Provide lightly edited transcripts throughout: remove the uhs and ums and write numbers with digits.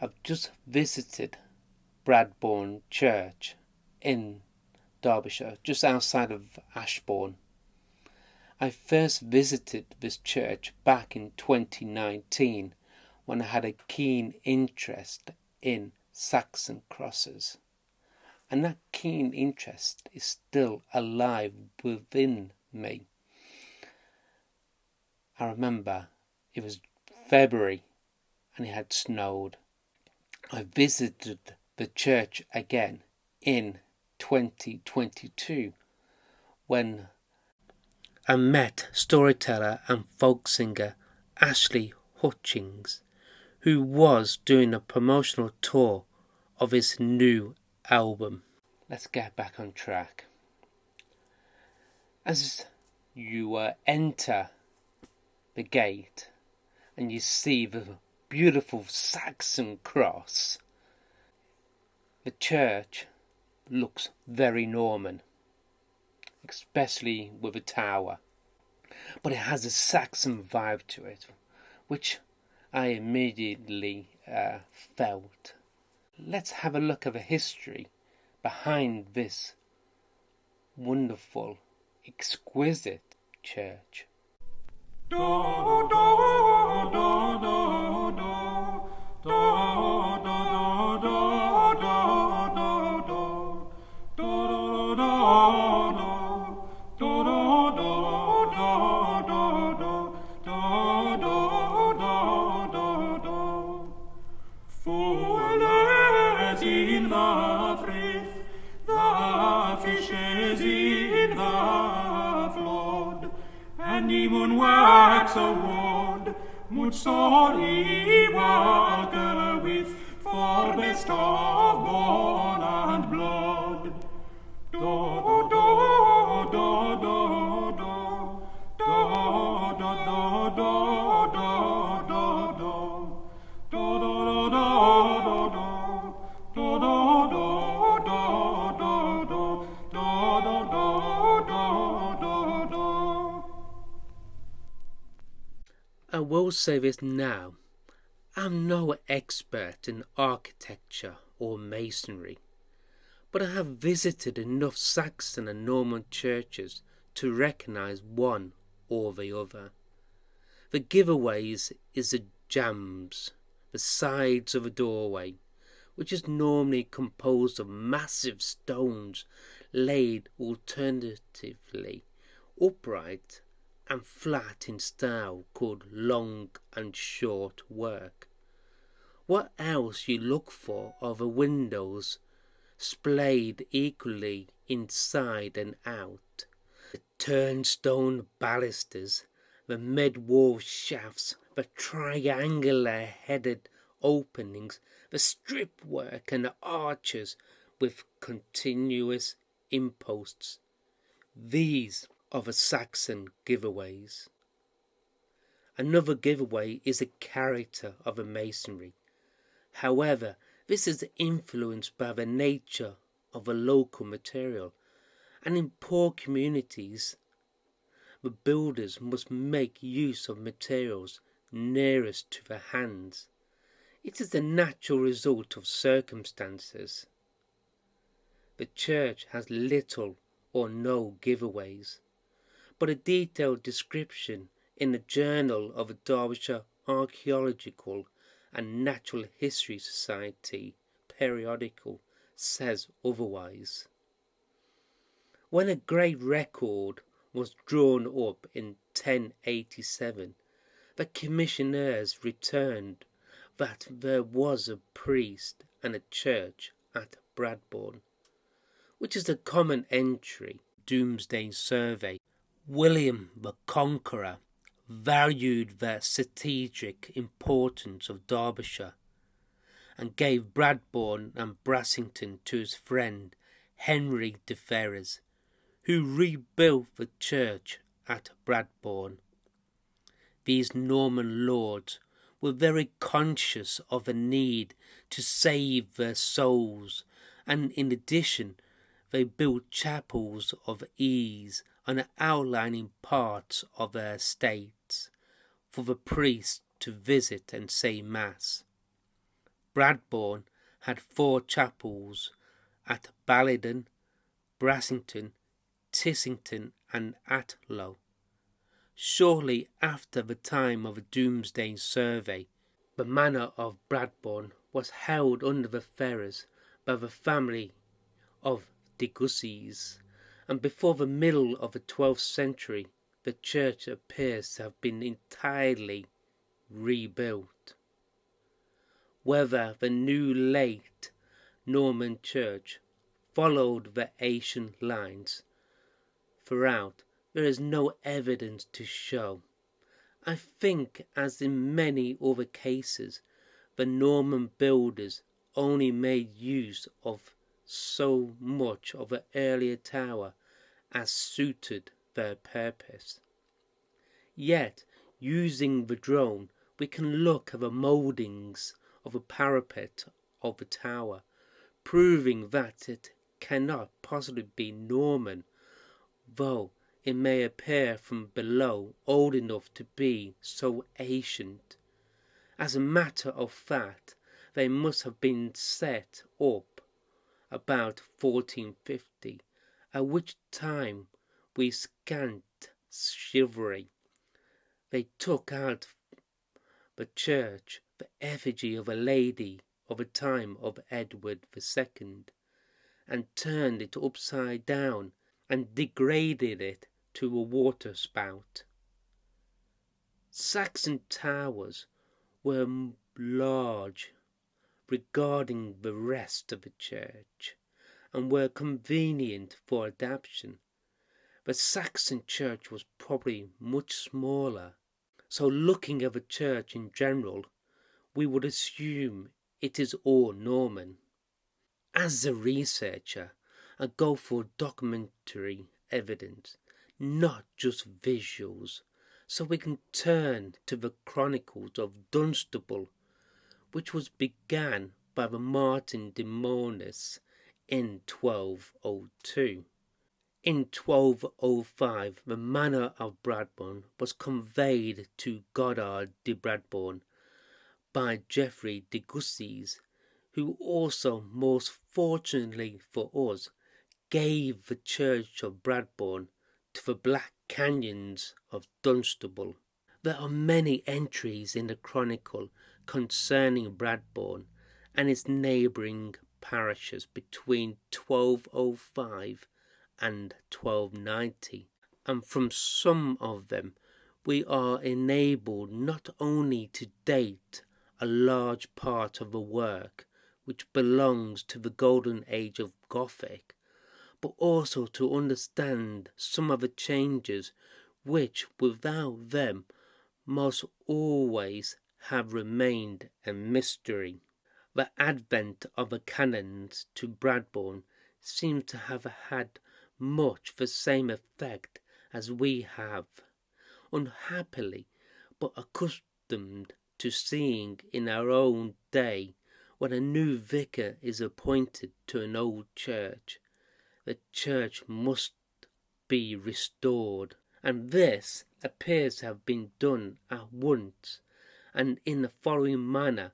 I've just visited Bradbourne Church in Derbyshire, just outside of Ashbourne. I first visited this church back in 2019 when I had a keen interest in Saxon crosses. And that keen interest is still alive within me. I remember it was February and it had snowed. I visited the church again in 2022 when I met storyteller and folk singer Ashley Hutchings, who was doing a promotional tour of his new album. Let's get back on track. As you enter the gate and you see the beautiful Saxon cross, the church looks very Norman, especially with the tower, but it has a Saxon vibe to it, which I immediately felt. Let's have a look at the history behind this wonderful, exquisite church. Wax award, would sorry walker with for best of bone and blood. Do do do do do do do do do do do do do I will say this now, I'm no expert in architecture or masonry, but I have visited enough Saxon and Norman churches to recognise one or the other. The giveaways is the jambs, the sides of a doorway, which is normally composed of massive stones laid alternatively upright and flat in style, called long and short work. What else you look for are the windows splayed equally inside and out, the turnstone balusters, the mid-wall shafts, the triangular headed openings, the strip work and the arches with continuous imposts. These are the Saxon giveaways. Another giveaway is the character of the masonry. However, this is influenced by the nature of the local material, and in poor communities, the builders must make use of materials nearest to their hands. It is the natural result of circumstances. The church has little or no giveaways, but a detailed description in the Journal of the Derbyshire Archaeological and Natural History Society periodical says otherwise. When a great record was drawn up in 1087, the commissioners returned that there was a priest and a church at Bradbourne, which is a common entry Domesday Survey. William the Conqueror valued the strategic importance of Derbyshire and gave Bradbourne and Brassington to his friend Henry de Ferrers, who rebuilt the church at Bradbourne. These Norman lords were very conscious of the need to save their souls, and in addition they built chapels of ease on the outlying parts of their estates for the priests to visit and say mass. Bradbourne had 4 chapels at Ballydon, Brassington, Tissington and Atlow. Shortly after the time of the Domesday survey, the manor of Bradbourne was held under the Ferrers by the family of de Gussies, and before the middle of the 12th century the church appears to have been entirely rebuilt. Whether the new late Norman church followed the ancient lines throughout, there is no evidence to show. I think, as in many other cases, the Norman builders only made use of so much of the earlier tower as suited their purpose. Yet, using the drone, we can look at the mouldings of the parapet of the tower, proving that it cannot possibly be Norman, though it may appear from below old enough to be so ancient. As a matter of fact, they must have been set up about 1450, at which time we scant chivalry. They took out the church the effigy of a lady of the time of Edward II, and turned it upside down and degraded it to a water spout. Saxon towers were large regarding the rest of the church, and were convenient for adaptation. The Saxon church was probably much smaller, so looking at the church in general, we would assume it is all Norman. As a researcher, I go for documentary evidence, not just visuals, so we can turn to the Chronicles of Dunstable, which was began by the Martin de Monis in 1202. In 1205, the manor of Bradbourne was conveyed to Godard de Bradbourne by Geoffrey de Gussies, who also, most fortunately for us, gave the church of Bradbourne to the Black Canyons of Dunstable. There are many entries in the Chronicle concerning Bradbourne and its neighbouring parishes between 1205 and 1290, and from some of them we are enabled not only to date a large part of the work which belongs to the golden age of Gothic, but also to understand some of the changes which without them must always have remained a mystery. The advent of the canons to Bradbourne seems to have had much the same effect as we have, unhappily, but accustomed to seeing in our own day when a new vicar is appointed to an old church, the church must be restored, and this appears to have been done at once and in the following manner,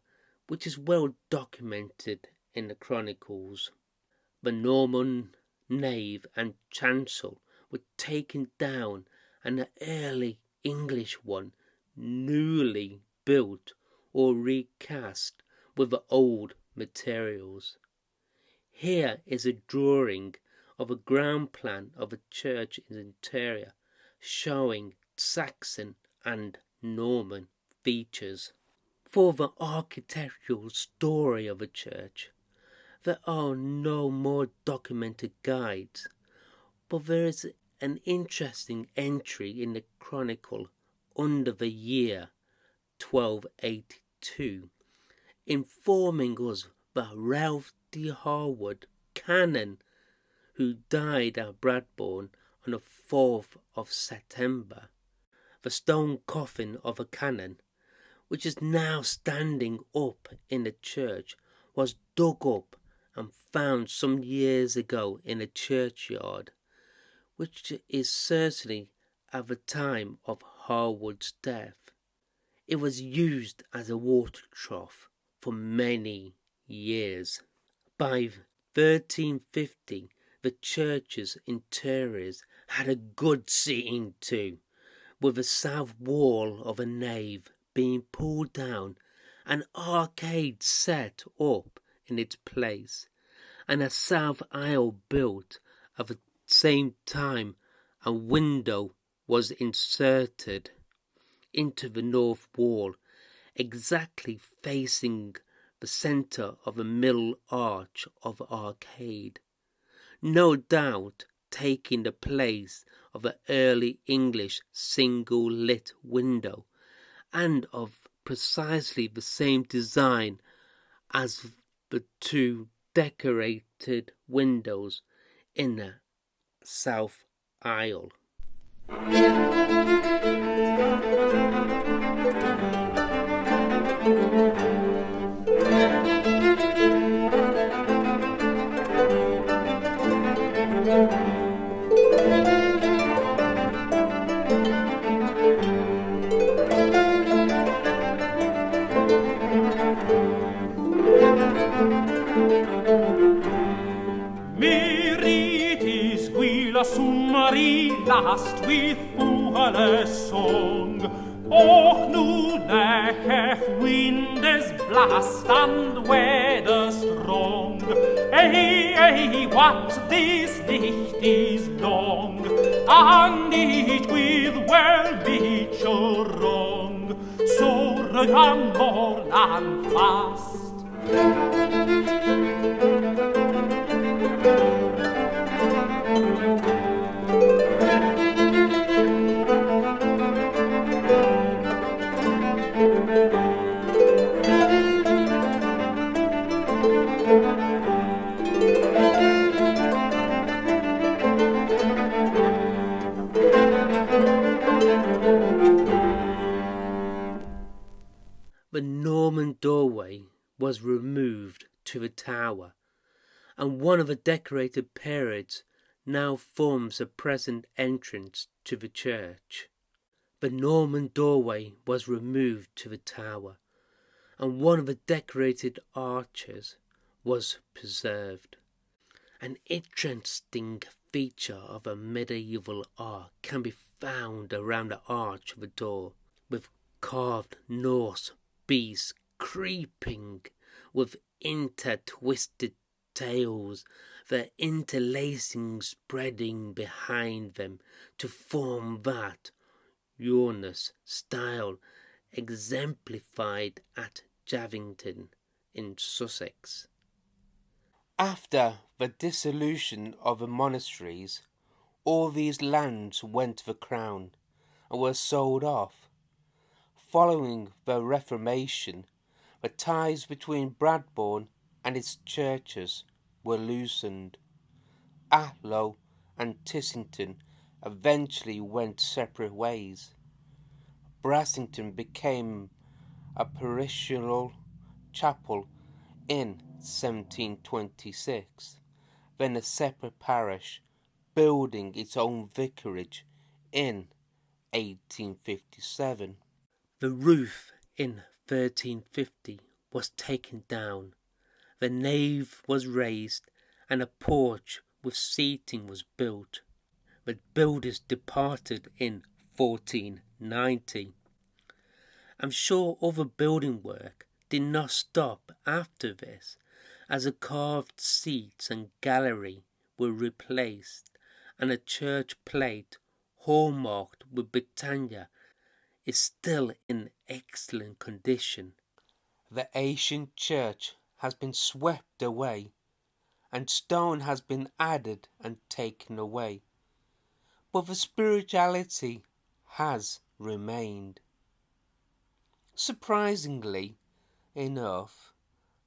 which is well documented in the Chronicles. The Norman nave and chancel were taken down, and the early English one newly built or recast with the old materials. Here is a drawing of a ground plan of a church interior showing Saxon and Norman features. For the architectural story of a church, there are no more documented guides, but there is an interesting entry in the Chronicle under the year 1282, informing us that Ralph de Harwood, canon, who died at Bradbourne on the 4th of September, the stone coffin of a canon, which is now standing up in the church, was dug up and found some years ago in a churchyard, which is certainly at the time of Harwood's death. It was used as a water trough for many years. By 1350, the church's interiors had a good seating too, with the south wall of a nave being pulled down, an arcade set up in its place, and a south aisle built at the same time. A window was inserted into the north wall, exactly facing the centre of the middle arch of the arcade, no doubt taking the place of the early English single-lit window, and of precisely the same design as the two decorated windows in the south aisle. Last with full song, och nu näheth windes blast and weather strong. Ei, what this night is long, and it with well nature wrong, so run more and fast. The Norman doorway was removed to the tower, and one of the decorated periods now forms the present entrance to the church. The Norman doorway was removed to the tower, and one of the decorated arches was preserved. An interesting feature of a medieval arch can be found around the arch of the door, with carved Norse beasts creeping with intertwisted tails, their interlacing spreading behind them to form that Uranus style exemplified at Javington in Sussex. After the dissolution of the monasteries, all these lands went to the crown and were sold off. Following the Reformation, the ties between Bradbourne and its churches were loosened. Atlow and Tissington eventually went separate ways. Brassington became a parochial chapel in 1726, then a separate parish, building its own vicarage in 1857. The roof in 1350 was taken down, the nave was raised, and a porch with seating was built. The builders departed in 1490. I'm sure other building work did not stop after this, as the carved seats and gallery were replaced, and a church plate hallmarked with Britannia is still in excellent condition. The ancient church has been swept away, and stone has been added and taken away, but the spirituality has remained. Surprisingly enough,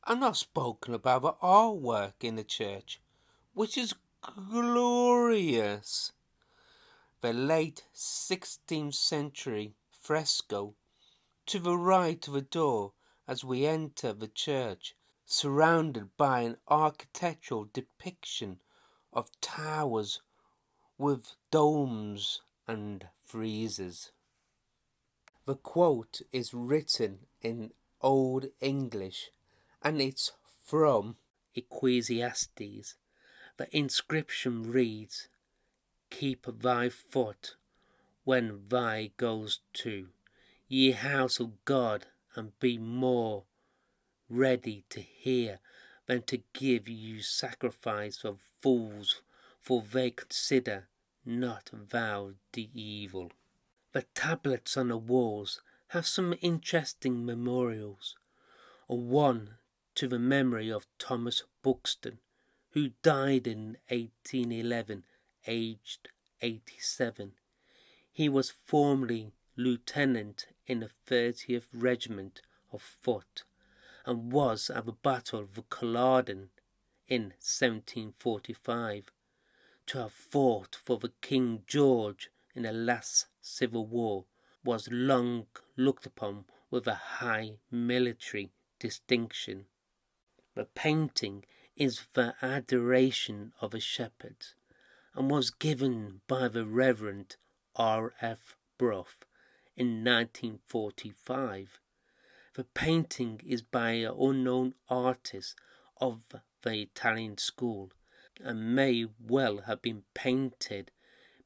I'm not spoken about the artwork in the church, which is glorious. The late 16th century fresco to the right of the door as we enter the church, surrounded by an architectural depiction of towers with domes and friezes. The quote is written in Old English and it's from Ecclesiastes. The inscription reads, "Keep thy foot when thy goes to, ye house of God, and be more ready to hear than to give you sacrifice of fools, for they consider not thou the evil." The tablets on the walls have some interesting memorials. One to the memory of Thomas Buxton, who died in 1811, aged 87. He was formerly lieutenant in the 30th Regiment of Foot, and was at the Battle of Culloden in 1745. To have fought for the King George in the last civil war was long looked upon with a high military distinction. The painting is the Adoration of a Shepherd, and was given by the Reverend R.F. Brough in 1945. The painting is by an unknown artist of the Italian school, and may well have been painted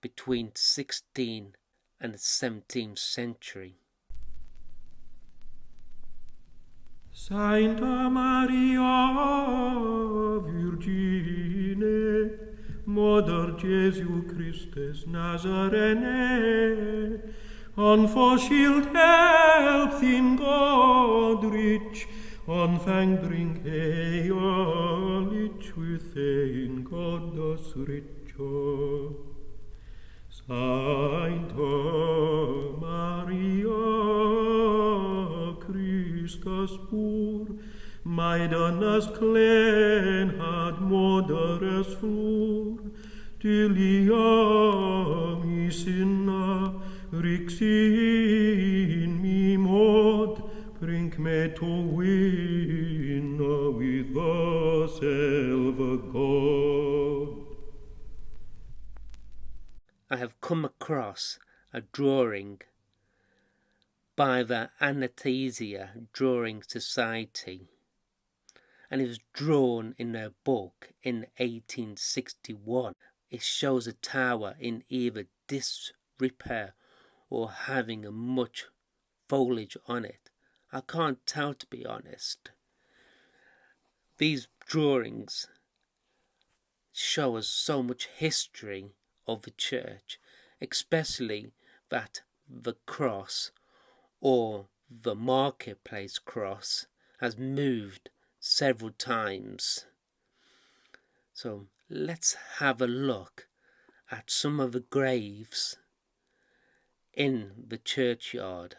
between 16th and 17th century. Sancta Maria Virgine, Mother Jesu Christus Nazarene, on for shield help in God rich, on fang bring eolich within God does richo. Sancta Maria Christus pur, Maidanas clen had moderes flur, Tiliam isinna rixin mi mod, bring me to winna with the silver God. I have come across a drawing by the Anastasia Drawing Society, and it was drawn in their book in 1861. It shows a tower in either disrepair or having much foliage on it. I can't tell, to be honest. These drawings show us so much history of the church, especially that the cross, or the marketplace cross, has moved several times. So let's have a look at some of the graves in the churchyard.